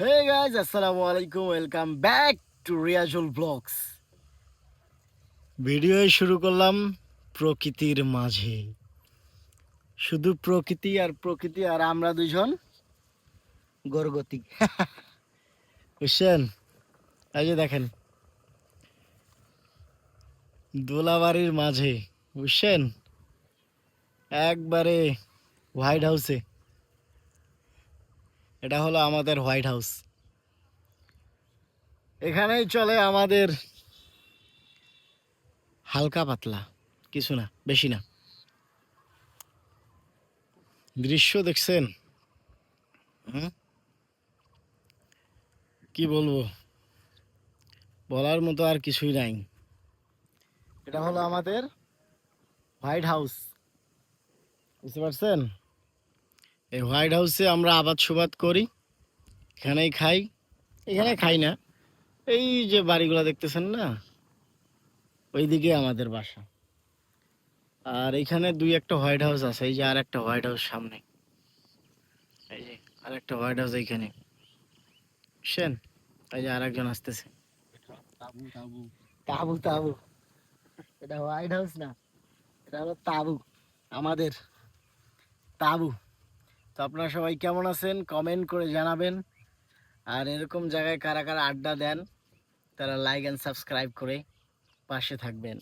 হে guys, আসসালামু আলাইকুম, welcome back to Riazul blogs. Video শুরু করলাম প্রকৃতির মাঝে। শুধু প্রকৃতি আর প্রকৃতি, আর আমরা দুজন গর্গতি। বুঝছেন? এই যে দেখেন, দোলাবাড়ির মাঝে, বুঝছেন, একবারে হোয়াইট হাউসে। এটা হলো আমাদের হোয়াইট হাউস। এখানেই চলে আমাদের হালকা পাতলা, কিছু না, বেশি না। দৃশ্য দেখছেন? হুম, কি বলবো, বলার মতো আর কিছুই নাই। এটা হলো আমাদের হোয়াইট হাউস, বুঝতে পারছেন? এই হোয়াইট হাউসে আমরা আবাদ সুবাদ করি, এখানেই খাই। এখানে খাই না, এই যে বাড়িগুলো দেখতেছেন না, ওইদিকে আমাদের বাসা। আর এখানে দুই একটা হোয়াইট হাউস আছে, এই যে আর একটা হোয়াইট হাউস সামনে, এই যে আর একটা হোয়াইট হাউস এইখানে, বুঝছেন? এই যে আর একজন আসতেছে। তাবু তাবু তাবু তাবু, এটা হোয়াইট হাউস না, এটা হলো তাবু, আমাদের তাবু। তো আপনারা সবাই কেমন আছেন কমেন্ট করে জানাবেন। আর এরকম জায়গায় কারা কারা আড্ডা দেন, তারা লাইক অ্যান্ড সাবস্ক্রাইব করে পাশে থাকবেন।